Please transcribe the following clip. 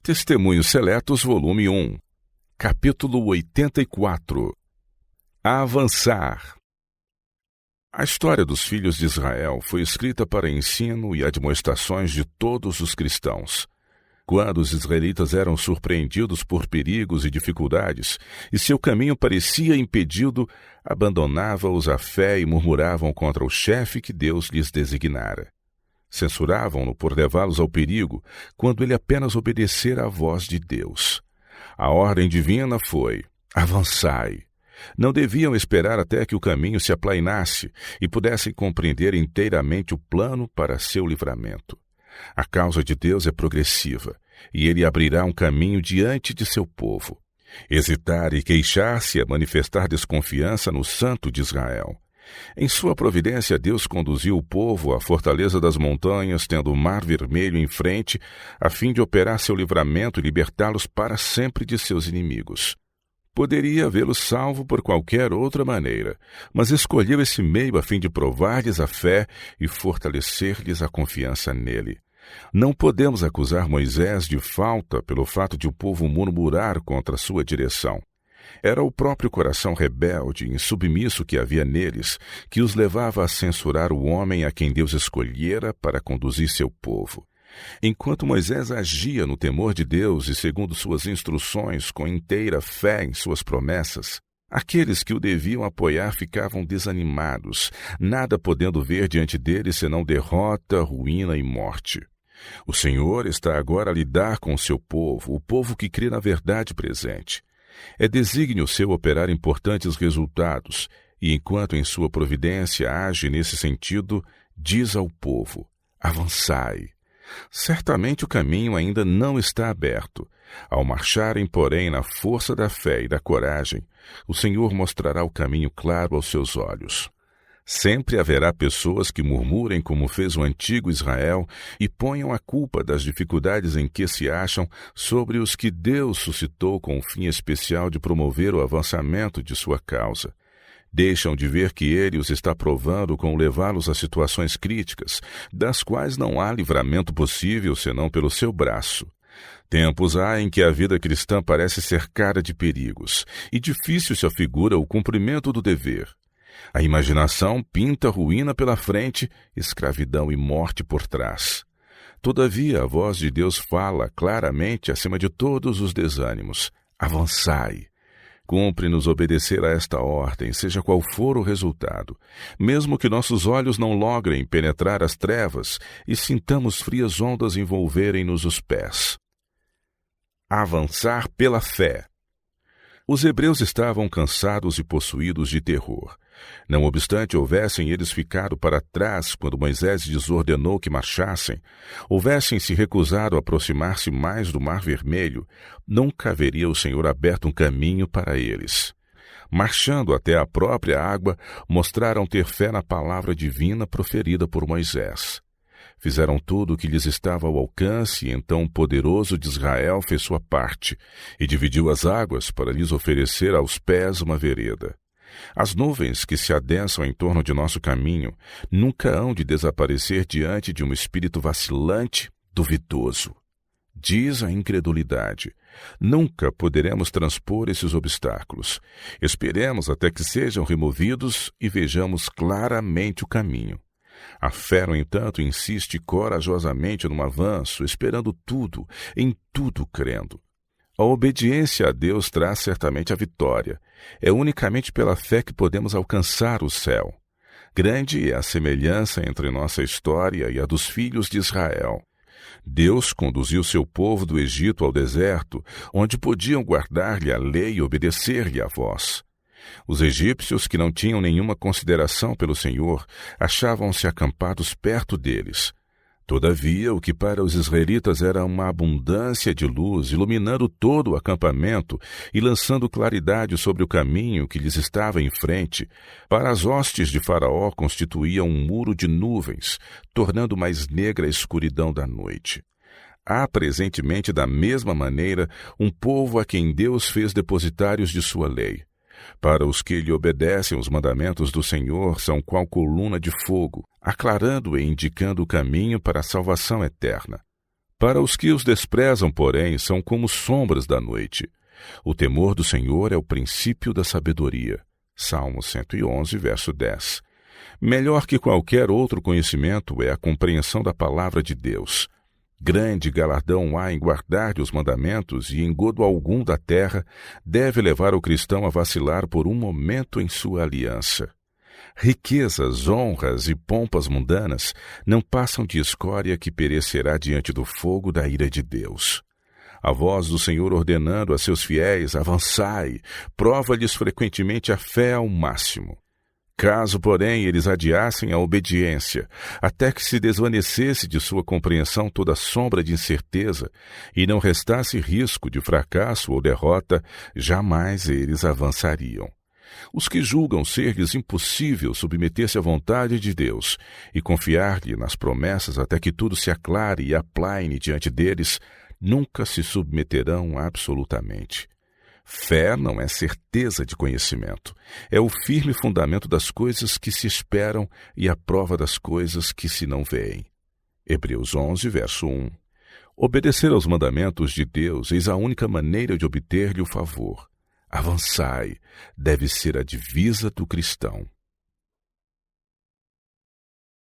Testemunhos Seletos, volume 1, capítulo 84. Avançar. A história dos filhos de Israel foi escrita para ensino e admoestações de todos os cristãos. Quando os israelitas eram surpreendidos por perigos e dificuldades, e seu caminho parecia impedido, abandonavam-os a fé e murmuravam contra o chefe que Deus lhes designara. Censuravam-no por levá-los ao perigo, quando ele apenas obedecera à voz de Deus. A ordem divina foi: avançai. Não deviam esperar até que o caminho se aplainasse e pudessem compreender inteiramente o plano para seu livramento. A causa de Deus é progressiva, e ele abrirá um caminho diante de seu povo. Hesitar e queixar-se é manifestar desconfiança no Santo de Israel. Em sua providência, Deus conduziu o povo à fortaleza das montanhas, tendo o Mar Vermelho em frente, a fim de operar seu livramento e libertá-los para sempre de seus inimigos. Poderia havê-los salvo por qualquer outra maneira, mas escolheu esse meio a fim de provar-lhes a fé e fortalecer-lhes a confiança nele. Não podemos acusar Moisés de falta pelo fato de o povo murmurar contra sua direção. Era o próprio coração rebelde e insubmisso que havia neles que os levava a censurar o homem a quem Deus escolhera para conduzir seu povo. Enquanto Moisés agia no temor de Deus e segundo suas instruções com inteira fé em suas promessas, aqueles que o deviam apoiar ficavam desanimados, nada podendo ver diante dele senão derrota, ruína e morte. O Senhor está agora a lidar com seu povo, o povo que crê na verdade presente. É desígnio seu operar importantes resultados, e enquanto em sua providência age nesse sentido, diz ao povo: avançai. Certamente o caminho ainda não está aberto. Ao marcharem, porém, na força da fé e da coragem, o Senhor mostrará o caminho claro aos seus olhos. Sempre haverá pessoas que murmurem como fez o antigo Israel e ponham a culpa das dificuldades em que se acham sobre os que Deus suscitou com o fim especial de promover o avançamento de sua causa. Deixam de ver que ele os está provando com levá-los a situações críticas, das quais não há livramento possível senão pelo seu braço. Tempos há em que a vida cristã parece cercada de perigos, e difícil se afigura o cumprimento do dever. A imaginação pinta ruína pela frente, escravidão e morte por trás. Todavia, a voz de Deus fala claramente acima de todos os desânimos: avançai. Cumpre-nos obedecer a esta ordem, seja qual for o resultado, mesmo que nossos olhos não logrem penetrar as trevas e sintamos frias ondas envolverem-nos os pés. Avançar pela fé. Os hebreus estavam cansados e possuídos de terror. Não obstante houvessem eles ficado para trás quando Moisés lhes ordenou que marchassem, houvessem se recusado a aproximar-se mais do Mar Vermelho, nunca haveria o Senhor aberto um caminho para eles. Marchando até a própria água, mostraram ter fé na palavra divina proferida por Moisés. Fizeram tudo o que lhes estava ao alcance, e então o poderoso de Israel fez sua parte, e dividiu as águas para lhes oferecer aos pés uma vereda. As nuvens que se adensam em torno de nosso caminho nunca hão de desaparecer diante de um espírito vacilante, duvidoso. Diz a incredulidade: nunca poderemos transpor esses obstáculos. Esperemos até que sejam removidos e vejamos claramente o caminho. A fé, no entanto, insiste corajosamente no avanço, esperando tudo, em tudo crendo. A obediência a Deus traz certamente a vitória. É unicamente pela fé que podemos alcançar o céu. Grande é a semelhança entre nossa história e a dos filhos de Israel. Deus conduziu seu povo do Egito ao deserto, onde podiam guardar-lhe a lei e obedecer-lhe a voz. Os egípcios, que não tinham nenhuma consideração pelo Senhor, achavam-se acampados perto deles. Todavia, o que para os israelitas era uma abundância de luz, iluminando todo o acampamento e lançando claridade sobre o caminho que lhes estava em frente, para as hostes de Faraó constituía um muro de nuvens, tornando mais negra a escuridão da noite. Há presentemente, da mesma maneira, um povo a quem Deus fez depositários de sua lei. Para os que lhe obedecem, os mandamentos do Senhor são qual coluna de fogo, aclarando e indicando o caminho para a salvação eterna. Para os que os desprezam, porém, são como sombras da noite. O temor do Senhor é o princípio da sabedoria. Salmo 111, verso 10. Melhor que qualquer outro conhecimento é a compreensão da palavra de Deus. Grande galardão há em guardar os mandamentos e engodo algum da terra deve levar o cristão a vacilar por um momento em sua aliança. Riquezas, honras e pompas mundanas não passam de escória que perecerá diante do fogo da ira de Deus. A voz do Senhor ordenando a seus fiéis: avançai, prova-lhes frequentemente a fé ao máximo. Caso, porém, eles adiassem a obediência, até que se desvanecesse de sua compreensão toda sombra de incerteza e não restasse risco de fracasso ou derrota, jamais eles avançariam. Os que julgam ser-lhes impossível submeter-se à vontade de Deus e confiar-lhe nas promessas até que tudo se aclare e aplaine diante deles, nunca se submeterão absolutamente. Fé não é certeza de conhecimento, é o firme fundamento das coisas que se esperam e a prova das coisas que se não veem. Hebreus 11, verso 1. Obedecer aos mandamentos de Deus eis a única maneira de obter-lhe o favor. Avançai deve ser a divisa do cristão.